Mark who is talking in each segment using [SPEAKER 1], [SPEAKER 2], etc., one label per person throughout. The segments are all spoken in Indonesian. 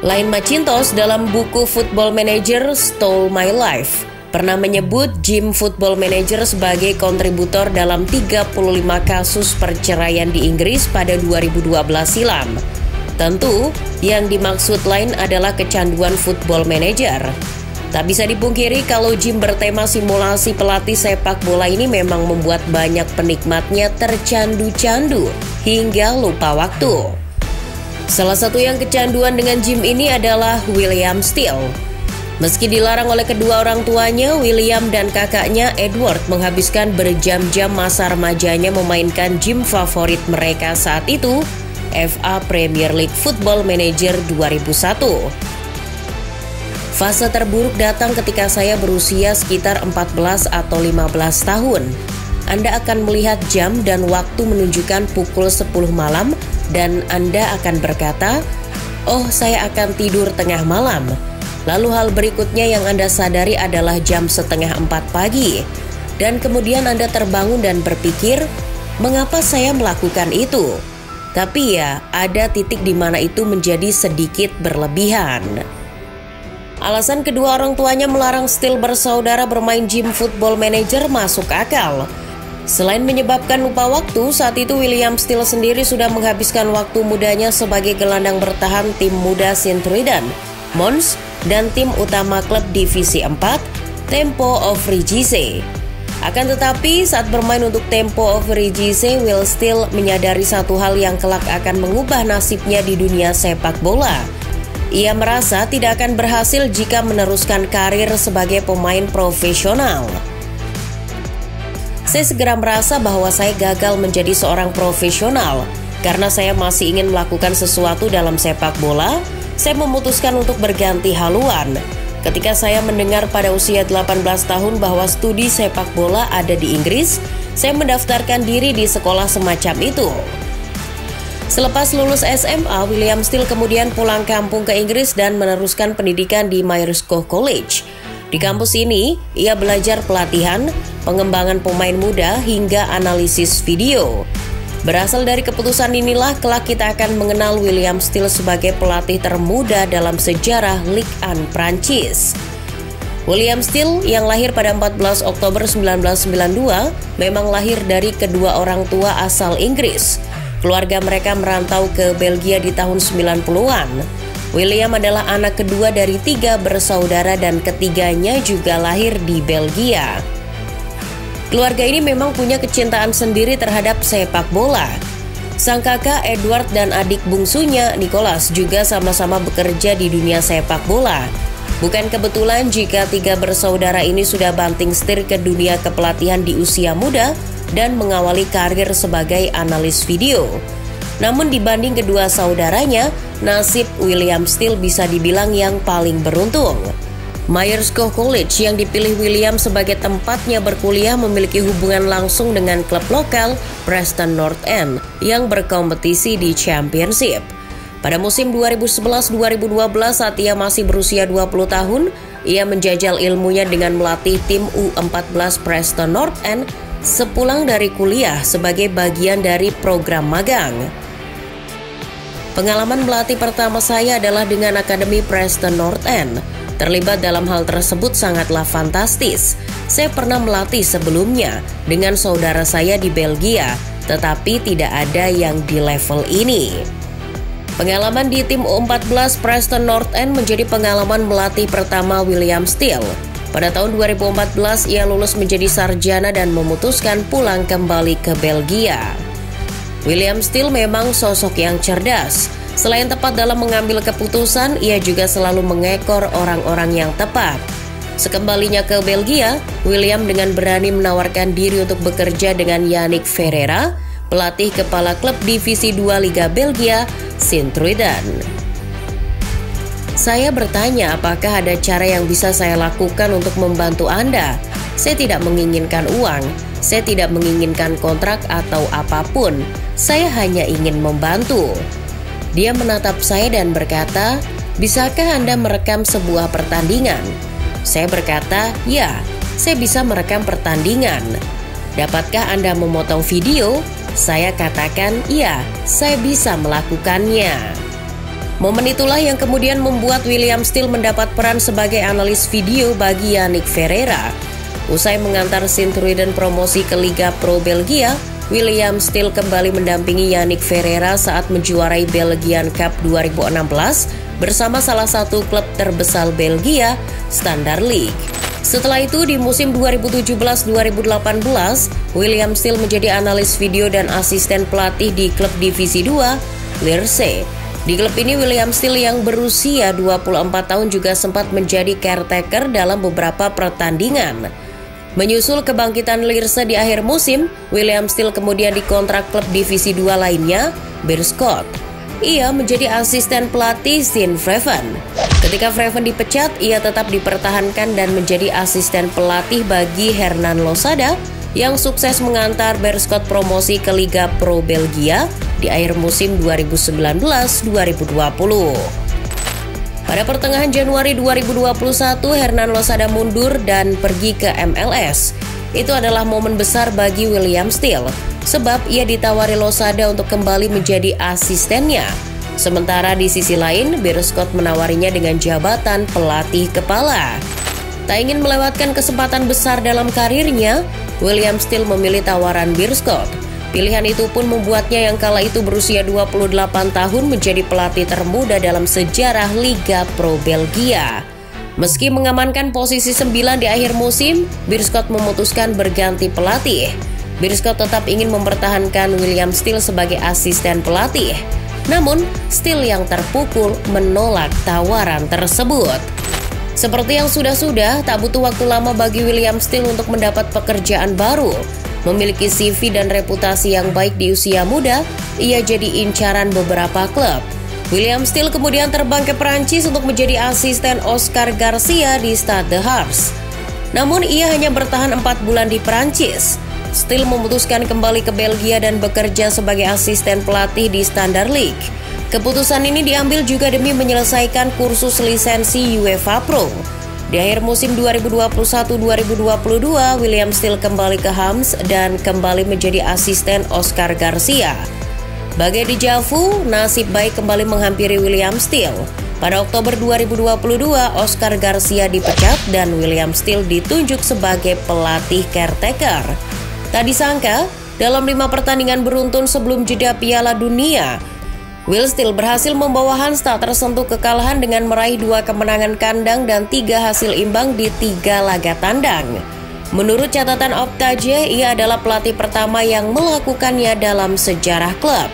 [SPEAKER 1] Lain Macintosh dalam buku Football Manager Stole My Life pernah menyebut Jim Football Manager sebagai kontributor dalam 35 kasus perceraian di Inggris pada 2012 silam. Tentu, yang dimaksud lain adalah kecanduan Football Manager. Tak bisa dipungkiri kalau Jim bertema simulasi pelatih sepak bola ini memang membuat banyak penikmatnya tercandu-candu hingga lupa waktu. Salah satu yang kecanduan dengan Jim ini adalah William Steele. Meski dilarang oleh kedua orang tuanya, William dan kakaknya Edward menghabiskan berjam-jam masa remajanya memainkan Jim favorit mereka saat itu, FA Premier League Football Manager 2001. Fase terburuk datang ketika saya berusia sekitar 14 atau 15 tahun. Anda akan melihat jam dan waktu menunjukkan pukul 10 malam dan Anda akan berkata, "Oh, saya akan tidur tengah malam." Lalu hal berikutnya yang Anda sadari adalah jam 3:30 pagi. Dan kemudian Anda terbangun dan berpikir, "Mengapa saya melakukan itu?" Tapi ya, ada titik di mana itu menjadi sedikit berlebihan. Alasan kedua orang tuanya melarang Steele bersaudara bermain Jim Football Manager masuk akal. Selain menyebabkan lupa waktu, saat itu William Steele sendiri sudah menghabiskan waktu mudanya sebagai gelandang bertahan tim muda Sint-Truiden, Mons, dan tim utama klub Divisi 4, Tempo of Regisse. Akan tetapi, saat bermain untuk Tempo of Regisse, Will Steele menyadari satu hal yang kelak akan mengubah nasibnya di dunia sepak bola. Ia merasa tidak akan berhasil jika meneruskan karir sebagai pemain profesional. Saya segera merasa bahwa saya gagal menjadi seorang profesional. Karena saya masih ingin melakukan sesuatu dalam sepak bola, saya memutuskan untuk berganti haluan. Ketika saya mendengar pada usia 18 tahun bahwa studi sepak bola ada di Inggris, saya mendaftarkan diri di sekolah semacam itu. Selepas lulus SMA, William Steele kemudian pulang kampung ke Inggris dan meneruskan pendidikan di Myerscough College. Di kampus ini, ia belajar pelatihan, pengembangan pemain muda, hingga analisis video. Berasal dari keputusan inilah kelak kita akan mengenal William Steele sebagai pelatih termuda dalam sejarah Ligue 1 Prancis. William Steele yang lahir pada 14 Oktober 1992 memang lahir dari kedua orang tua asal Inggris. Keluarga mereka merantau ke Belgia di tahun 90-an. William adalah anak kedua dari 3 bersaudara dan ketiganya juga lahir di Belgia. Keluarga ini memang punya kecintaan sendiri terhadap sepak bola. Sang kakak Edward dan adik bungsunya Nicholas juga sama-sama bekerja di dunia sepak bola. Bukan kebetulan jika 3 bersaudara ini sudah banting setir ke dunia kepelatihan di usia muda dan mengawali karir sebagai analis video. Namun dibanding kedua saudaranya, nasib William Steele bisa dibilang yang paling beruntung. Myerscough College yang dipilih William sebagai tempatnya berkuliah memiliki hubungan langsung dengan klub lokal Preston North End yang berkompetisi di Championship. Pada musim 2011-2012 saat ia masih berusia 20 tahun, ia menjajal ilmunya dengan melatih tim U14 Preston North End sepulang dari kuliah sebagai bagian dari program magang. Pengalaman melatih pertama saya adalah dengan Akademi Preston North End. Terlibat dalam hal tersebut sangatlah fantastis. Saya pernah melatih sebelumnya dengan saudara saya di Belgia, tetapi tidak ada yang di level ini. Pengalaman di tim U14 Preston North End menjadi pengalaman melatih pertama William Steele. Pada tahun 2014, ia lulus menjadi sarjana dan memutuskan pulang kembali ke Belgia. William Steele memang sosok yang cerdas. Selain tepat dalam mengambil keputusan, ia juga selalu mengekor orang-orang yang tepat. Sekembalinya ke Belgia, William dengan berani menawarkan diri untuk bekerja dengan Yannick Ferreira, pelatih kepala klub Divisi 2 Liga Belgia, Sint-Truiden. Saya bertanya apakah ada cara yang bisa saya lakukan untuk membantu Anda. Saya tidak menginginkan uang, saya tidak menginginkan kontrak atau apapun. Saya hanya ingin membantu. Dia menatap saya dan berkata, "Bisakah Anda merekam sebuah pertandingan?" Saya berkata, "Ya, saya bisa merekam pertandingan." "Dapatkah Anda memotong video?" Saya katakan, "Ya, saya bisa melakukannya." Momen itulah yang kemudian membuat William Still mendapat peran sebagai analis video bagi Yannick Ferreira. Usai mengantar Sint-Truiden promosi ke Liga Pro Belgia, William Still kembali mendampingi Yannick Ferreira saat menjuarai Belgian Cup 2016 bersama salah satu klub terbesar Belgia, Standard Liège. Setelah itu, di musim 2017-2018, William Still menjadi analis video dan asisten pelatih di klub Divisi 2, Lierse. Di klub ini, William Still yang berusia 24 tahun juga sempat menjadi caretaker dalam beberapa pertandingan. Menyusul kebangkitan Lierse di akhir musim, William Still kemudian dikontrak klub Divisi 2 lainnya, Beerschot. Ia menjadi asisten pelatih Stijn Vreven. Ketika Vreven dipecat, ia tetap dipertahankan dan menjadi asisten pelatih bagi Hernan Losada yang sukses mengantar Beerschot promosi ke Liga Pro Belgia di akhir musim 2019-2020. Pada pertengahan Januari 2021, Hernan Losada mundur dan pergi ke MLS. Itu adalah momen besar bagi William Still, sebab ia ditawari Losada untuk kembali menjadi asistennya. Sementara di sisi lain, Beerschot menawarinya dengan jabatan pelatih kepala. Tak ingin melewatkan kesempatan besar dalam karirnya, William Still memilih tawaran Beerschot. Pilihan itu pun membuatnya yang kala itu berusia 28 tahun menjadi pelatih termuda dalam sejarah Liga Pro Belgia. Meski mengamankan posisi 9 di akhir musim, Beerschot memutuskan berganti pelatih. Beerschot tetap ingin mempertahankan William Still sebagai asisten pelatih. Namun, Still yang terpukul menolak tawaran tersebut. Seperti yang sudah-sudah, tak butuh waktu lama bagi William Still untuk mendapat pekerjaan baru. Memiliki CV dan reputasi yang baik di usia muda, ia jadi incaran beberapa klub. William Still kemudian terbang ke Perancis untuk menjadi asisten Oscar Garcia di Stade de Reims. Namun ia hanya bertahan 4 bulan di Perancis. Still memutuskan kembali ke Belgia dan bekerja sebagai asisten pelatih di Standard Liège. Keputusan ini diambil juga demi menyelesaikan kursus lisensi UEFA Pro. Di akhir musim 2021-2022, William Still kembali ke Reims dan kembali menjadi asisten Oscar Garcia. Bagai deja vu, nasib baik kembali menghampiri William Still. Pada Oktober 2022, Oscar Garcia dipecat dan William Still ditunjuk sebagai pelatih caretaker. Tak disangka, dalam 5 pertandingan beruntun sebelum jeda Piala Dunia, Will Still berhasil membawa Hans tak tersentuh kekalahan dengan meraih 2 kemenangan kandang dan 3 hasil imbang di 3 laga tandang. Menurut catatan Opta-J, ia adalah pelatih pertama yang melakukannya dalam sejarah klub.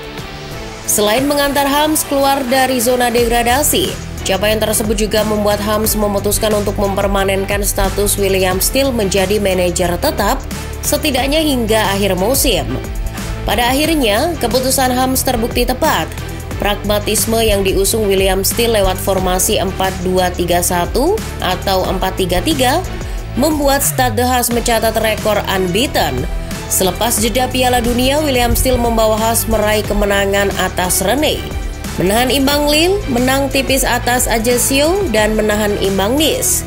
[SPEAKER 1] Selain mengantar Reims keluar dari zona degradasi, capaian tersebut juga membuat Reims memutuskan untuk mempermanenkan status William Still menjadi manajer tetap, setidaknya hingga akhir musim. Pada akhirnya, keputusan Reims terbukti tepat. Pragmatisme yang diusung William Still lewat formasi 4-2-3-1 atau 4-3-3 membuat Stade de Reims mencatat rekor unbeaten. Selepas jeda Piala Dunia, William Still membawa Reims meraih kemenangan atas Rennes, menahan imbang Lille, menang tipis atas Ajaccio, dan menahan imbang Nice.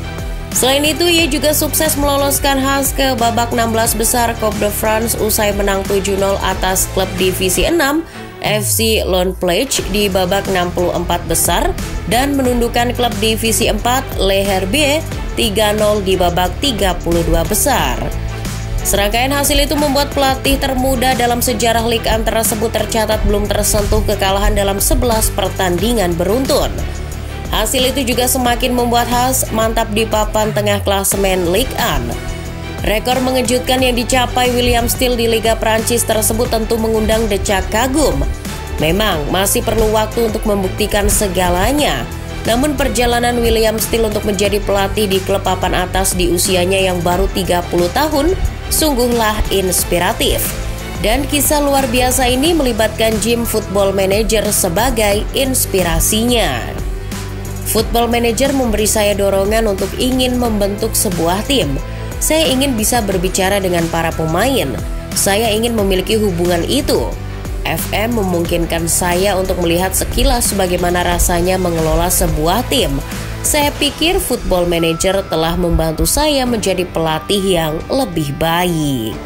[SPEAKER 1] Selain itu, ia juga sukses meloloskan Reims ke babak 16 besar Coupe de France usai menang 7-0 atas klub Divisi 6 FC Lone Plage di babak 64 besar dan menundukkan klub Divisi 4 Le Herbier 3-0 di babak 32 besar. Serangkaian hasil itu membuat pelatih termuda dalam sejarah Ligue 1 tersebut tercatat belum tersentuh kekalahan dalam 11 pertandingan beruntun. Hasil itu juga semakin membuat Reims mantap di papan tengah klasemen Ligue 1. Rekor mengejutkan yang dicapai William Still di Liga Prancis tersebut tentu mengundang decak kagum. Memang masih perlu waktu untuk membuktikan segalanya. Namun perjalanan William Still untuk menjadi pelatih di klub papan atas di usianya yang baru 30 tahun sungguhlah inspiratif. Dan kisah luar biasa ini melibatkan Jim Football Manager sebagai inspirasinya. Football Manager memberi saya dorongan untuk ingin membentuk sebuah tim. Saya ingin bisa berbicara dengan para pemain. Saya ingin memiliki hubungan itu. FM memungkinkan saya untuk melihat sekilas bagaimana rasanya mengelola sebuah tim. Saya pikir Football Manager telah membantu saya menjadi pelatih yang lebih baik.